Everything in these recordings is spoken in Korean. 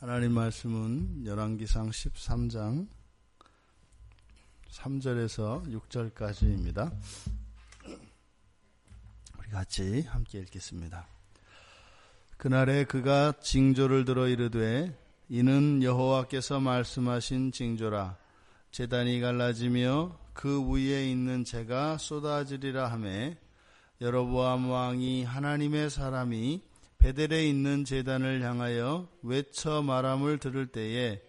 하나님 말씀은 열왕기상 13장 3절에서 6절까지입니다. 우리 같이 함께 읽겠습니다. 그날에 그가 징조를 들어 이르되 이는 여호와께서 말씀하신 징조라. 제단이 갈라지며 그 위에 있는 재가 쏟아지리라 하매 여로보암 왕이 하나님의 사람이 베델에 있는 제단을 향하여 외쳐 말함을 들을 때에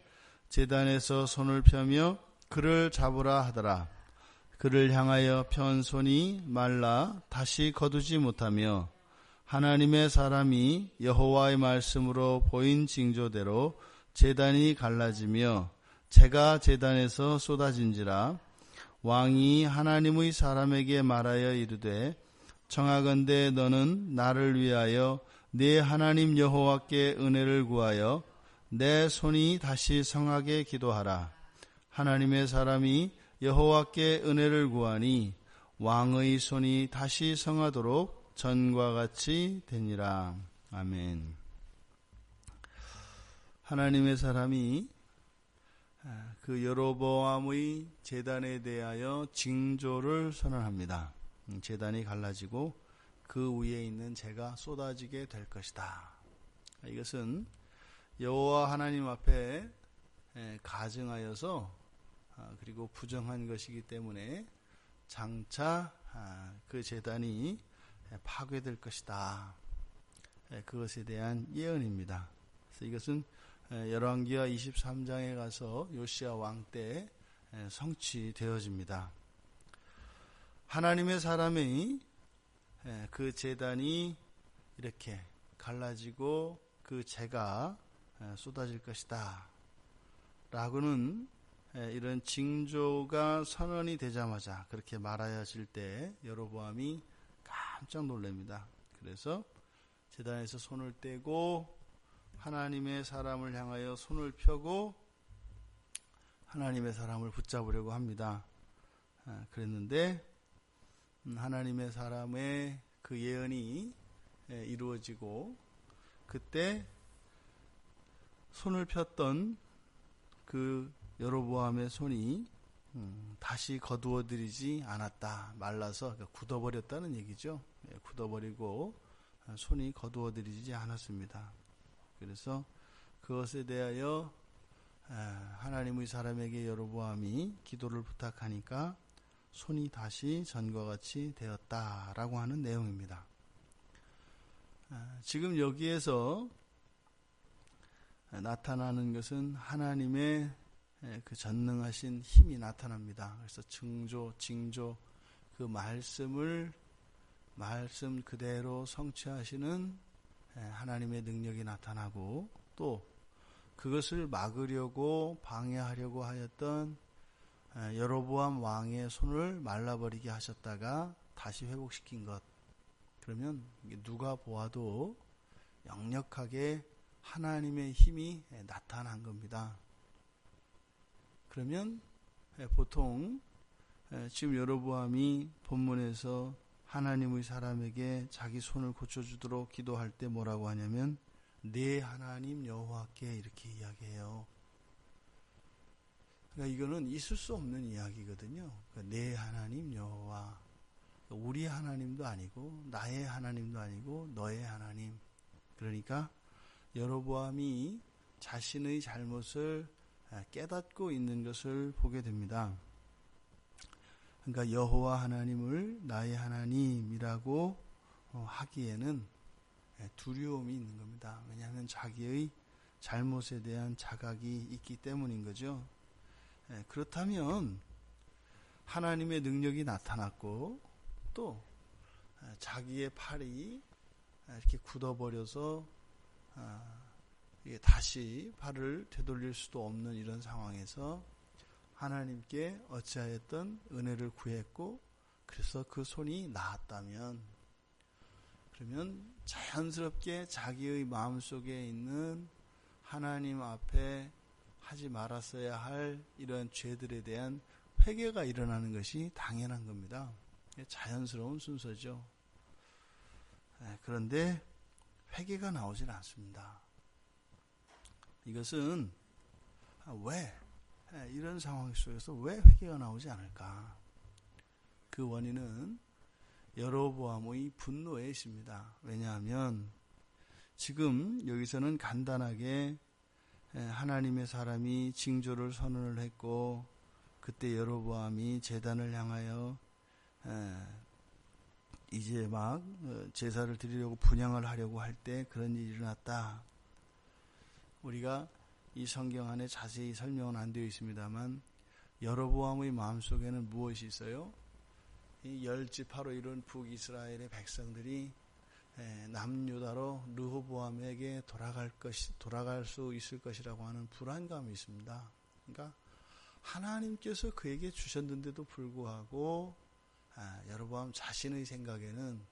제단에서 손을 펴며 그를 잡으라 하더라. 그를 향하여 편 손이 말라 다시 거두지 못하며 하나님의 사람이 여호와의 말씀으로 보인 징조대로 제단이 갈라지며 재가 제단에서 쏟아진지라. 왕이 하나님의 사람에게 말하여 이르되 청하건대 너는 나를 위하여 네 하나님 여호와께 은혜를 구하여 내 손이 다시 성하게 기도하라. 하나님의 사람이 여호와께 은혜를 구하니 왕의 손이 다시 성하도록 전과 같이 되니라. 아멘. 하나님의 사람이 그 여로보암의 제단에 대하여 징조를 선언합니다. 제단이 갈라지고 그 위에 있는 재가 쏟아지게 될 것이다. 이것은 여호와 하나님 앞에 가증하여서 그리고 부정한 것이기 때문에 장차 그 제단이 파괴될 것이다. 그것에 대한 예언입니다. 그래서 이것은 열왕기하 23장에 가서 요시야 왕 때 성취되어집니다. 하나님의 사람의 그 제단이 이렇게 갈라지고 그 재가 쏟아질 것이다 라고는 이런 징조가 선언이 되자마자 그렇게 말하여질 때 여로보암이 깜짝 놀랍니다. 그래서 제단에서 손을 떼고 하나님의 사람을 향하여 손을 펴고 하나님의 사람을 붙잡으려고 합니다. 그랬는데 하나님의 사람의 그 예언이 이루어지고 그때 손을 폈던 그 여로보암의 손이 다시 거두어들이지 않았다. 말라서 굳어버렸다는 얘기죠. 굳어버리고 손이 거두어들이지 않았습니다. 그래서 그것에 대하여 하나님의 사람에게 여로보암이 기도를 부탁하니까 손이 다시 전과 같이 되었다라고 하는 내용입니다. 지금 여기에서 나타나는 것은 하나님의 그 전능하신 힘이 나타납니다. 그래서 징조, 그 말씀 그대로 성취하시는 하나님의 능력이 나타나고 또 그것을 막으려고 방해하려고 하였던 여로보암 왕의 손을 말라버리게 하셨다가 다시 회복시킨 것. 그러면 누가 보아도 역력하게 하나님의 힘이 나타난 겁니다. 그러면 보통 지금 여로보암이 본문에서 하나님의 사람에게 자기 손을 고쳐주도록 기도할 때 뭐라고 하냐면 네 하나님 여호와께 이렇게 이야기해요. 그러니까 이거는 있을 수 없는 이야기거든요. 그러니까 내 하나님 여호와, 우리 하나님도 아니고 나의 하나님도 아니고 너의 하나님. 그러니까 여로보암이 자신의 잘못을 깨닫고 있는 것을 보게 됩니다. 그러니까 여호와 하나님을 나의 하나님이라고 하기에는 두려움이 있는 겁니다. 왜냐하면 자기의 잘못에 대한 자각이 있기 때문인 거죠. 그렇다면 하나님의 능력이 나타났고 또 자기의 팔이 이렇게 굳어버려서 다시 팔을 되돌릴 수도 없는 이런 상황에서 하나님께 어찌하였던 은혜를 구했고 그래서 그 손이 나았다면 그러면 자연스럽게 자기의 마음속에 있는 하나님 앞에 하지 말았어야 할 이런 죄들에 대한 회개가 일어나는 것이 당연한 겁니다. 자연스러운 순서죠. 그런데 회개가 나오질 않습니다. 이것은 왜 이런 상황 속에서 왜 회개가 나오지 않을까? 그 원인은 여로보암의 분노에 있습니다. 왜냐하면 지금 여기서는 간단하게 하나님의 사람이 징조를 선언을 했고, 그때 여로보암이 제단을 향하여 이제 막 제사를 드리려고 분향을 하려고 할 때 그런 일이 일어났다. 우리가 이 성경 안에 자세히 설명은 안 되어 있습니다만 여로보암의 마음속에는 무엇이 있어요? 이 10지파로 이룬 북이스라엘의 백성들이 남유다로 르호보암에게 돌아갈 수 있을 것이라고 하는 불안감이 있습니다. 그러니까 하나님께서 그에게 주셨는데도 불구하고 여로보암 자신의 생각에는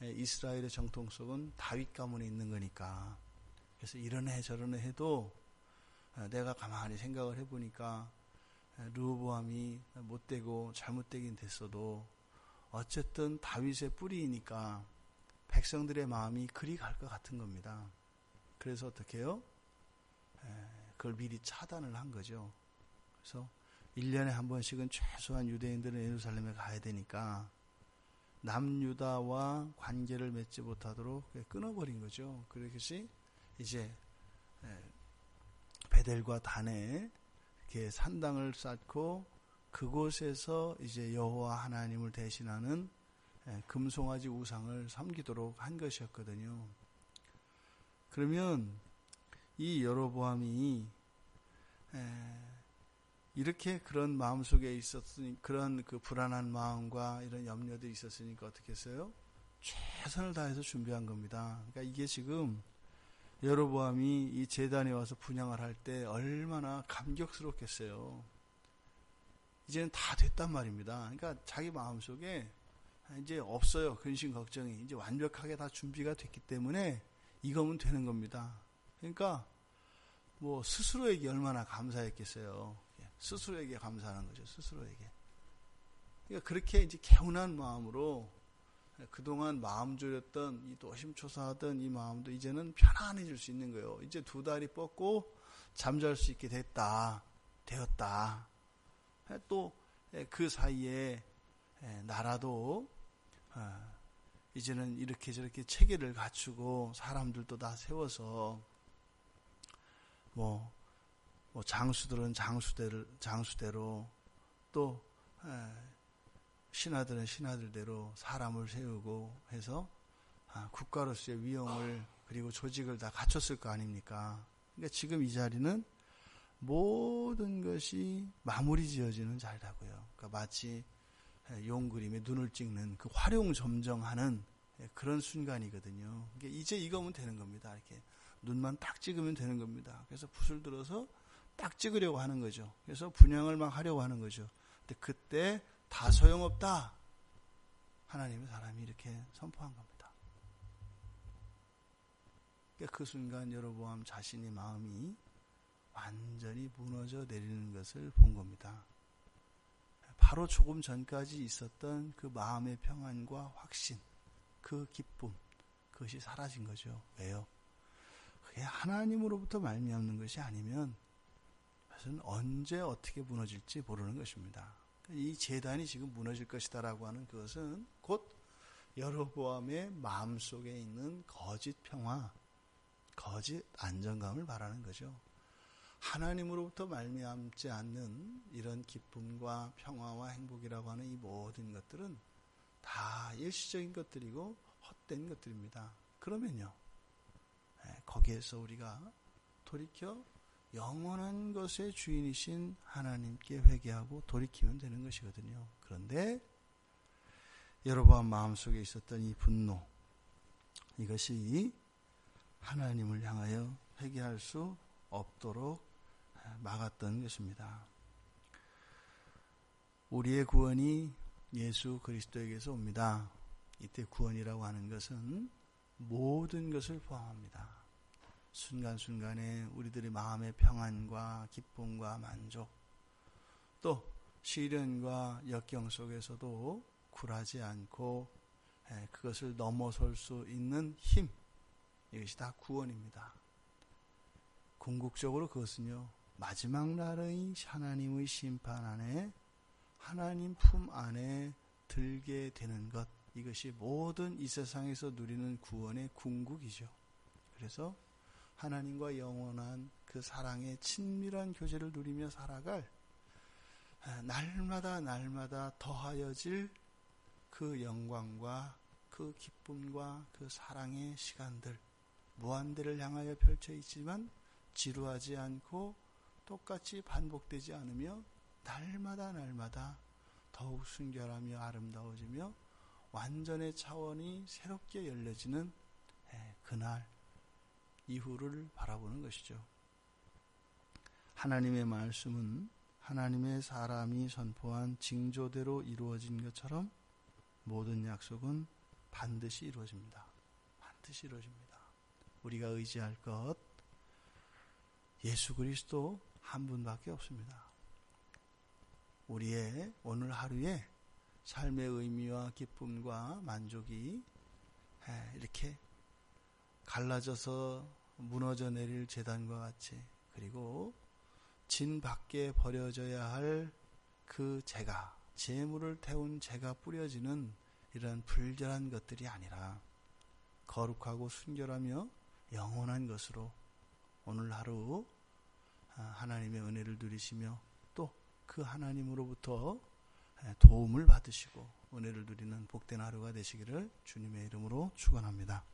이스라엘의 정통성은 다윗 가문에 있는 거니까, 그래서 이러네 저러네 해도 내가 가만히 생각을 해보니까 르호보암이 못되고 잘못되긴 됐어도 어쨌든 다윗의 뿌리이니까 백성들의 마음이 그리 갈 것 같은 겁니다. 그래서 어떻게 해요? 그걸 미리 차단을 한 거죠. 그래서 1년에 한 번씩은 최소한 유대인들은 예루살렘에 가야 되니까 남유다와 관계를 맺지 못하도록 끊어버린 거죠. 그것이 이제 베델과 단에 이렇게 산당을 쌓고 그곳에서 이제 여호와 하나님을 대신하는 금송아지 우상을 섬기도록 한 것이었거든요. 그러면 이 여로보암이 이렇게 그런 마음속에 있었으니, 그런 그 불안한 마음과 이런 염려들이 있었으니까 어떻게 했어요? 최선을 다해서 준비한 겁니다. 그러니까 이게 지금 여로보암이 이 제단에 와서 분향을 할 때 얼마나 감격스럽겠어요. 이제는 다 됐단 말입니다. 그러니까 자기 마음속에 이제 없어요. 근심 걱정이. 이제 완벽하게 다 준비가 됐기 때문에 이거면 되는 겁니다. 그러니까 뭐 스스로에게 얼마나 감사했겠어요. 스스로에게 감사하는 거죠. 스스로에게. 그러니까 그렇게 이제 개운한 마음으로 그동안 마음 졸였던 이 노심초사하던 이 마음도 이제는 편안해질 수 있는 거예요. 이제 두 다리 뻗고 잠잘 수 있게 되었다. 또 그 사이에 나라도 이제는 이렇게 저렇게 체계를 갖추고 사람들도 다 세워서 뭐 장수들은 장수대로 또 신하들은 신하들대로 사람을 세우고 해서 국가로서의 위용을 그리고 조직을 다 갖췄을 거 아닙니까? 그러니까 지금 이 자리는 모든 것이 마무리 지어지는 자리라고요. 그러니까 마치 용 그림에 눈을 찍는 그 활용점정하는 그런 순간이거든요. 그러니까 이제 이거면 되는 겁니다. 이렇게 눈만 딱 찍으면 되는 겁니다. 그래서 붓을 들어서 딱 찍으려고 하는 거죠. 그래서 분향을 막 하려고 하는 거죠. 근데 그때 다 소용없다. 하나님의 사람이 이렇게 선포한 겁니다. 그러니까 그 순간 여로보암 자신의 마음이 완전히 무너져 내리는 것을 본 겁니다. 바로 조금 전까지 있었던 그 마음의 평안과 확신, 그 기쁨, 그것이 사라진 거죠. 왜요? 그게 하나님으로부터 말미암는 것이 아니면 그것은 언제 어떻게 무너질지 모르는 것입니다. 이 제단이 지금 무너질 것이다라고 하는 그것은 곧 여로보암의 마음속에 있는 거짓 평화, 거짓 안정감을 말하는 거죠. 하나님으로부터 말미암지 않는 이런 기쁨과 평화와 행복이라고 하는 이 모든 것들은 다 일시적인 것들이고 헛된 것들입니다. 그러면요, 거기에서 우리가 돌이켜 영원한 것의 주인이신 하나님께 회개하고 돌이키면 되는 것이거든요. 그런데 여로보암 마음속에 있었던 이 분노, 이것이 하나님을 향하여 회개할 수 없도록 막았던 것입니다. 우리의 구원이 예수 그리스도에게서 옵니다. 이때 구원이라고 하는 것은 모든 것을 포함합니다. 순간순간에 우리들의 마음의 평안과 기쁨과 만족, 또 시련과 역경 속에서도 굴하지 않고 그것을 넘어설 수 있는 힘, 이것이 다 구원입니다. 궁극적으로 그것은요, 마지막 날의 하나님의 심판 안에, 하나님 품 안에 들게 되는 것, 이것이 모든 이 세상에서 누리는 구원의 궁극이죠. 그래서 하나님과 영원한 그 사랑의 친밀한 교제를 누리며 살아갈, 날마다 더하여질 그 영광과 그 기쁨과 그 사랑의 시간들, 무한대를 향하여 펼쳐 있지만 지루하지 않고 똑같이 반복되지 않으며 날마다 더욱 순결하며 아름다워지며 완전의 차원이 새롭게 열려지는 그날 이후를 바라보는 것이죠. 하나님의 말씀은 하나님의 사람이 선포한 징조대로 이루어진 것처럼 모든 약속은 반드시 이루어집니다. 반드시 이루어집니다. 우리가 의지할 것, 예수 그리스도 한 분밖에 없습니다. 우리의 오늘 하루의 삶의 의미와 기쁨과 만족이 이렇게 갈라져서 무너져 내릴 재단과 같이, 그리고 진 밖에 버려져야 할 그 재가, 재물을 태운 재가 뿌려지는 이런 불결한 것들이 아니라 거룩하고 순결하며 영원한 것으로 오늘 하루 하나님의 은혜를 누리시며 또 그 하나님으로부터 도움을 받으시고 은혜를 누리는 복된 하루가 되시기를 주님의 이름으로 축원합니다.